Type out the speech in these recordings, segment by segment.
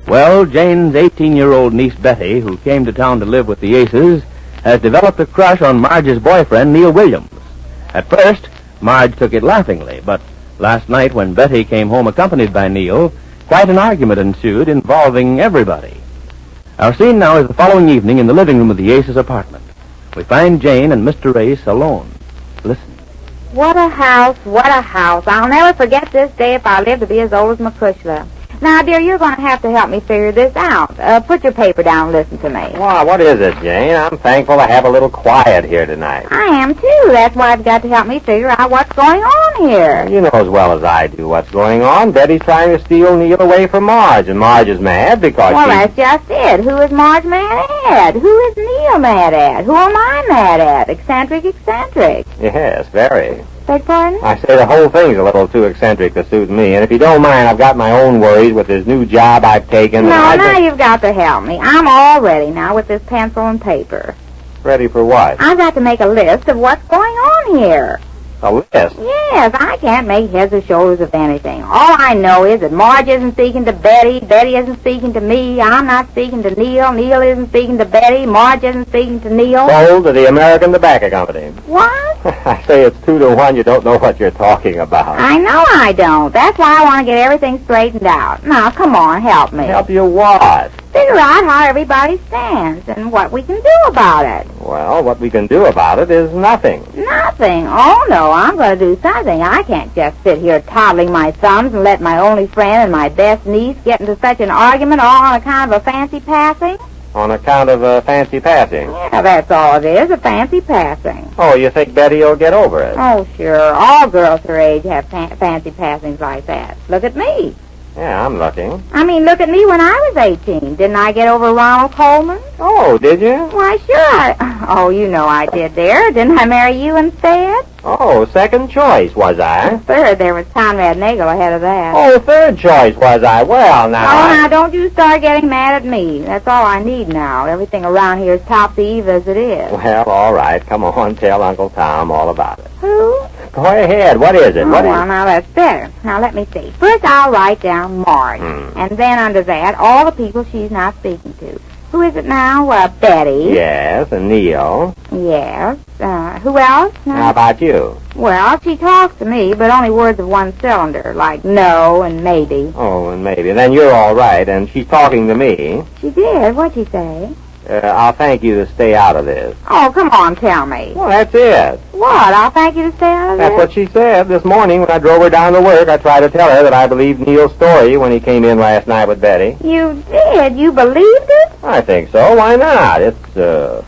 Well, Jane's 18-year-old niece Betty, who came to town to live with the Aces, has developed a crush on Marge's boyfriend, Neal Williams. At first, Marge took it laughingly, but last night when Betty came home accompanied by Neal, quite an argument ensued involving everybody. Our scene now is the following evening in the living room of the Aces' apartment. We find Jane and Mr. Ace alone. Listen. What a house, what a house. I'll never forget this day if I live to be as old as McCushla. Now, dear, you're going to have to help me figure this out. Put your paper down and listen to me. Well, what is it, Jane? I'm thankful to have a little quiet here tonight. I am, too. That's why I've got to help me figure out what's going on here. You know as well as I do what's going on. Betty's trying to steal Neal away from Marge, and Marge is mad because that's just it. Who is Marge mad at? Who is Neal mad at? Who am I mad at? Eccentric. Yes, very. Beg pardon? I say the whole thing's a little too eccentric to suit me, and if you don't mind, I've got my own worries with this new job I've taken. No, now you've got to help me. I'm all ready now with this pencil and paper. Ready for what? I've got to make a list of what's going on here. A list? Yes, I can't make heads or shoulders of anything. All I know is that Marge isn't speaking to Betty, Betty isn't speaking to me, I'm not speaking to Neal, Neal isn't speaking to Betty, Marge isn't speaking to Neal. Sold to the American Tobacco Company. What? I say it's 2-1, you don't know what you're talking about. I know I don't. That's why I want to get everything straightened out. Now, come on, help me. Help you what? Figure out how everybody stands and what we can do about it. Well, what we can do about it is nothing. Nothing? Oh, no, I'm going to do something. I can't just sit here toddling my thumbs and let my only friend and my best niece get into such an argument all on account of a fancy passing. On account of a fancy passing? Yeah, that's all it is, a fancy passing. Oh, you think Betty will get over it? Oh, sure. All girls her age have fancy passings like that. Look at me. Yeah, I'm looking. I mean, look at me when I was 18. Didn't I get over Ronald Coleman? Oh, did you? Why, sure. Oh, you know I did there. Didn't I marry you instead? Oh, second choice, was I? Third, there was Conrad Nagel ahead of that. Oh, third choice, was I? Well, now... Oh, now, don't you start getting mad at me. That's all I need now. Everything around here is topsy-eve as it is. Well, all right. Come on, tell Uncle Tom all about it. Who? Go ahead. What is it? Well, now, that's better. Now, let me see. First, I'll write down Marge. And then under that, all the people she's not speaking to. Who is it now? Betty. Yes, and Neal. Yes. Who else? How about you? Well, she talks to me, but only words of one cylinder, like no and maybe. Oh, and maybe. Then you're all right, and she's talking to me. She did? What'd she say? I'll thank you to stay out of this. Oh, come on, tell me. Well, that's it. What? I'll thank you to stay out of this? That's what she said. This morning when I drove her down to work, I tried to tell her that I believed Neal's story when he came in last night with Betty. You did? You believed it? I think so. Why not? It's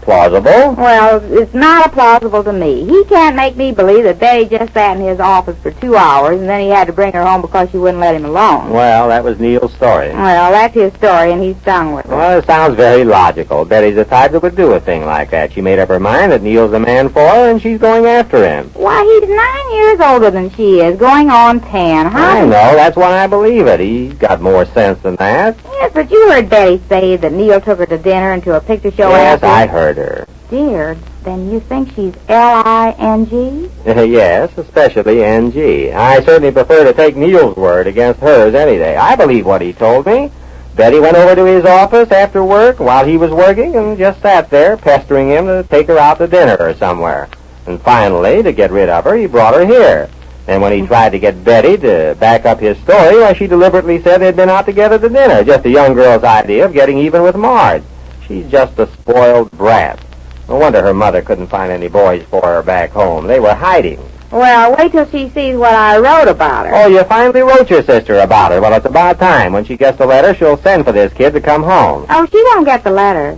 plausible. Well, it's not plausible to me. He can't make me believe that Betty just sat in his office for 2 hours and then he had to bring her home because she wouldn't let him alone. Well, that was Neal's story. Well, that's his story, and he's stung with it. Well, it sounds very logical. Betty's the type that would do a thing like that. She made up her mind that Neal's the man for her, and she's going after him. Why, he's 9 years older than she is, going on 10. I know. That's why I believe it. He's got more sense than that. Yes, but you heard Betty say that Neal took her to dinner and to a picture show Yes, after. I heard her. Dear, then you think she's L-I-N-G? Yes, especially N-G. I certainly prefer to take Neal's word against hers any day. I believe what he told me. Betty went over to his office after work while he was working and just sat there pestering him to take her out to dinner or somewhere. And finally, to get rid of her, he brought her here. And when he tried to get Betty to back up his story, why, she deliberately said they'd been out together to dinner. Just a young girl's idea of getting even with Marge. She's just a spoiled brat. No wonder her mother couldn't find any boys for her back home. They were hiding. Well, wait till she sees what I wrote about her. Oh, you finally wrote your sister about her. Well, it's about time. When she gets the letter, she'll send for this kid to come home. Oh, she won't get the letter.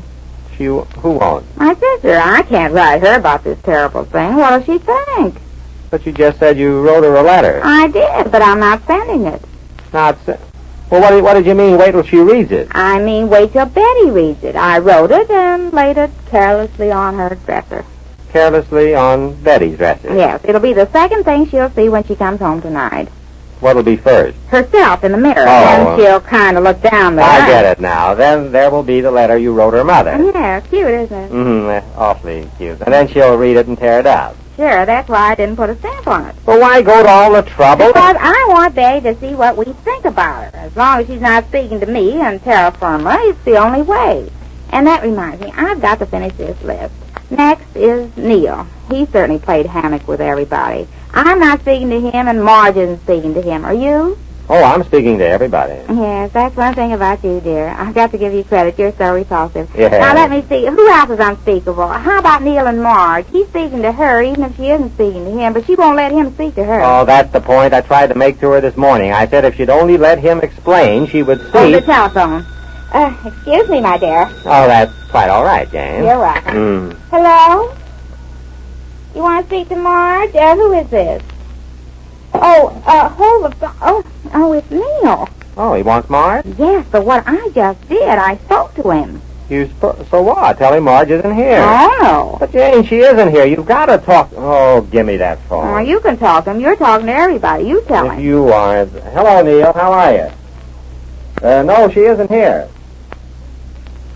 Who won't? My sister. I can't write her about this terrible thing. What'll she think? But you just said you wrote her a letter. I did, but I'm not sending it. Well, what did you mean, wait till she reads it? I mean, wait till Betty reads it. I wrote it and laid it carelessly on her dresser. Carelessly on Betty's dresser? Yes, it'll be the second thing she'll see when she comes home tonight. What'll be first? Herself in the mirror. Oh. And she'll kind of look down there. I get it now. Then there will be the letter you wrote her mother. Yeah, cute, isn't it? Mm-hmm, awfully cute. And then she'll read it and tear it out. sure. That's why I didn't put a stamp on it. Well, why go to all the trouble? Because I want Betty to see what we think about her. As long as she's not speaking to me and terra firma, it's the only way. And that reminds me, I've got to finish this list. Next is Neal. He certainly played hammock with everybody. I'm not speaking to him, and Marge isn't speaking to him. Are you? Oh, I'm speaking to everybody. Yes, that's one thing about you, dear. I've got to give you credit. You're so repulsive. Yeah. Now, let me see. Who else is unspeakable? How about Neal and Marge? He's speaking to her, even if she isn't speaking to him, but she won't let him speak to her. Oh, that's the point I tried to make to her this morning. I said if she'd only let him explain, she would see... Oh, the telephone. Excuse me, my dear. Oh, that's quite all right, Jane. You're welcome. Hello? You want to speak to Marge? Who is this? Hold the phone. Oh, it's Neal. Oh, he wants Marge? Yes, but what I just did, I spoke to him. So what? Tell him Marge isn't here. Oh. But, Jane, she isn't here. You've got to talk... Oh, give me that phone. Oh, you can talk to him. You're talking to everybody. You tell him. If you aren't... Hello, Neal. How are you? No, she isn't here.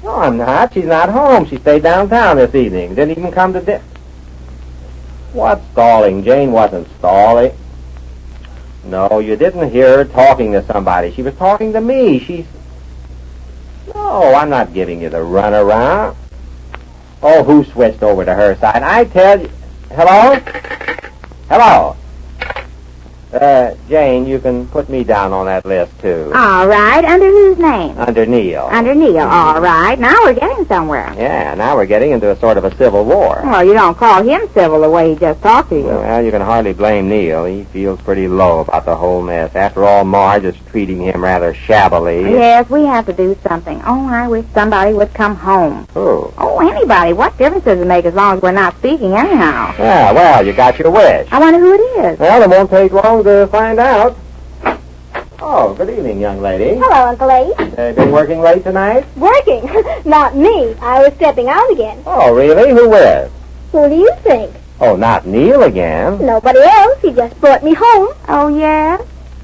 No, I'm not. She's not home. She stayed downtown this evening. Didn't even come to dinner. What stalling? Jane wasn't stalling. No, you didn't hear her talking to somebody. She was talking to me. No, I'm not giving you the runaround. Oh, who switched over to her side? I tell you... Hello? Hello? Jane, you can put me down on that list, too. All right. Under whose name? Under Neal. Under Neal. All right. Now we're getting somewhere. Yeah, now we're getting into a sort of a civil war. Well, you don't call him civil the way he just talked to you. Well, you can hardly blame Neal. He feels pretty low about the whole mess. After all, Marge is treating him rather shabbily. Yes, we have to do something. Oh, I wish somebody would come home. Who? Oh, anybody. What difference does it make as long as we're not speaking anyhow? Yeah, well, you got your wish. I wonder who it is. Well, it won't take long to find out. Oh, good evening, young lady. Hello, Uncle Ace. Been working late tonight? Working? Not me. I was stepping out again. Oh, really? Who with? Who do you think? Oh, not Neal again. Nobody else. He just brought me home. Oh, yes?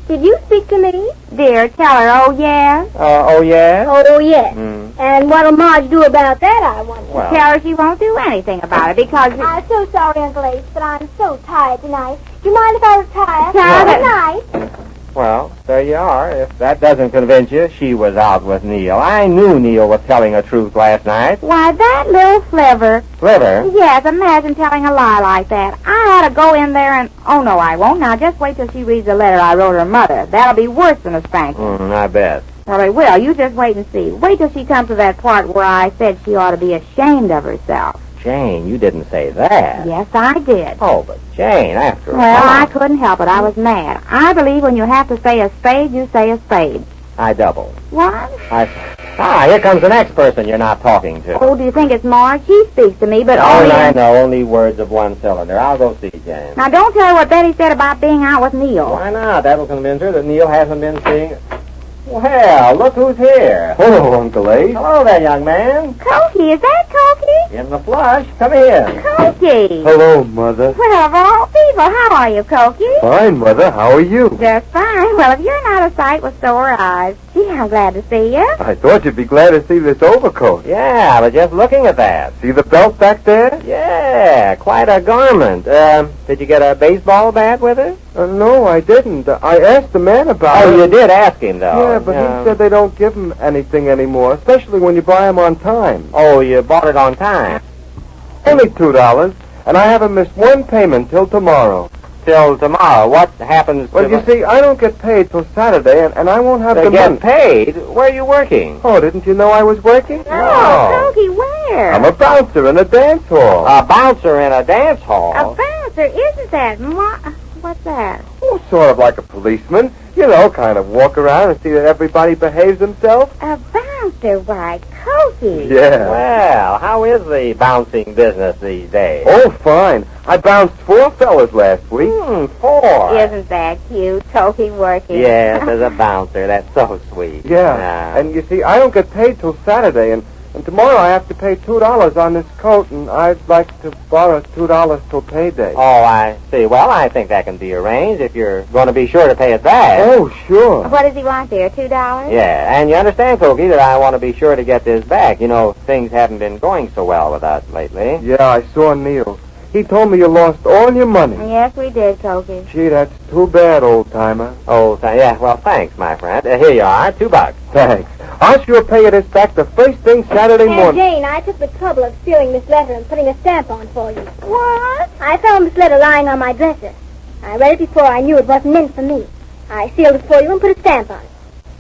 Did you speak to me? Dear, tell her, oh, yes? Oh, yeah? Oh, yes. And what'll Marge do about that, I wonder? Well, Tell her she won't do anything about it because... I'm so sorry, Uncle Ace, but I'm so tired tonight. Do you mind if I retire? Tired? Good night. well, there you are. If that doesn't convince you, she was out with Neal. I knew Neal was telling the truth last night. Why, that little flivver. Flivver? Yes, imagine telling a lie like that. I had to go in there and... Oh, no, I won't. Now, just wait till she reads the letter I wrote her mother. That'll be worse than a spanking. I bet. Well, it will. You just wait and see. Wait till she comes to that part where I said she ought to be ashamed of herself. Jane, you didn't say that. Yes, I did. Oh, but Jane, after all... Well, I couldn't help it. I was mad. I believe when you have to say a spade, you say a spade. I doubled. What? Here comes the next person you're not talking to. Oh, do you think it's Marge? She speaks to me, but Oh, only... I know. Only words of one cylinder. I'll go see Jane. Now, don't tell her what Betty said about being out with Neal. Why not? That'll convince her that Neal hasn't been seeing... Well, look who's here. Hello, Uncle Ace. Hello there, young man. Cokie, is that Cokie? In the flush. Come in. Cokie. Hello, Mother. Well, of all people, how are you, Cokie? Fine, Mother. How are you? Just fine. Well, if you're not a sight with sore eyes. Gee, I'm glad to see you. I thought you'd be glad to see this overcoat. Yeah, but just looking at that. See the belt back there? Yeah, quite a garment. Did you get a baseball bat with it? No, I didn't. I asked the man about it. Oh, you did ask him, though. Yeah, but he said they don't give him anything anymore, especially when you buy them on time. Oh, you bought it on time. Only $2, and I haven't missed one payment till tomorrow. Till tomorrow. What happens Well, you see, I don't get paid till Saturday, and I won't have to the get money. paid? Where are you working? Oh, didn't you know I was working? Oh, Cokie, where? I'm a bouncer in a dance hall. A bouncer in a dance hall. A bouncer, isn't that What's that? Oh, sort of like a policeman. You know, kind of walk around and see that everybody behaves themselves. A bouncer, why, Cokie. Yeah. Well, how is the bouncing business these days? Oh, fine. I bounced 4 fellas last week. 4. Isn't that cute, Cokie working? Yes, as a bouncer. That's so sweet. Yeah. And you see, I don't get paid till Saturday, and tomorrow I have to pay $2 on this coat, and I'd like to borrow $2 till payday. Oh, I see. Well, I think that can be arranged if you're going to be sure to pay it back. Oh, sure. What does he want there, $2? Yeah, and you understand, Cokie, that I want to be sure to get this back. You know, things haven't been going so well with us lately. Yeah, I saw Neal. He told me you lost all your money. Yes, we did, Cokie. Gee, that's too bad, old-timer. Oh, yeah, well, thanks, my friend. Here you are, $2. Thanks. I'll sure pay you this back the first thing Saturday morning. Jane, I took the trouble of sealing this letter and putting a stamp on for you. What? I found this letter lying on my dresser. I read it before I knew it wasn't meant for me. I sealed it for you and put a stamp on it.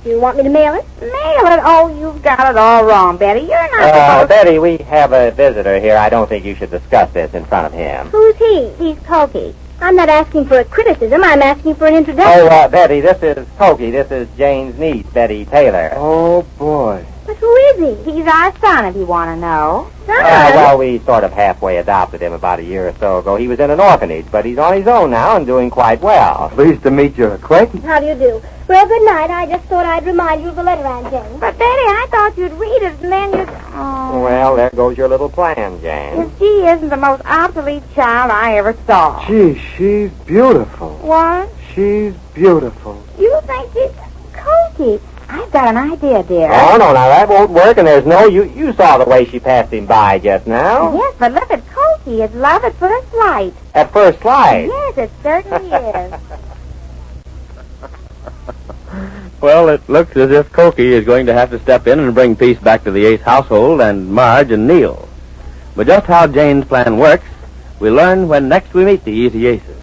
Do you want me to mail it? Mail it? Oh, you've got it all wrong, Betty. You're not supposed Betty, we have a visitor here. I don't think you should discuss this in front of him. Who's he? He's Cokie. I'm not asking for a criticism. I'm asking for an introduction. Oh, Betty, this is Cokie. This is Jane's niece, Betty Taylor. Oh, boy. But who is he? He's our son, if you want to know. Well, we sort of halfway adopted him about a year or so ago. He was in an orphanage, but he's on his own now and doing quite well. Pleased to meet your acquaintance. How do you do? Well, good night. I just thought I'd remind you of the letter, Aunt Jane. But, Betty, I thought you'd read it and then you'd... Oh. Well, there goes your little plan, Jane. If she isn't the most obsolete child I ever saw. Gee, she's beautiful. What? She's beautiful. You think she's... Cokie, I've got an idea, dear. Oh, no, now that won't work, and there's no... You saw the way she passed him by just now. Yes, but look at Cokie. It's love at first sight. At first sight. Yes, it certainly is. Well, it looks as if Cokie is going to have to step in and bring peace back to the Ace household and Marge and Neal. But just how Jane's plan works, we'll learn when next we meet the Easy Aces.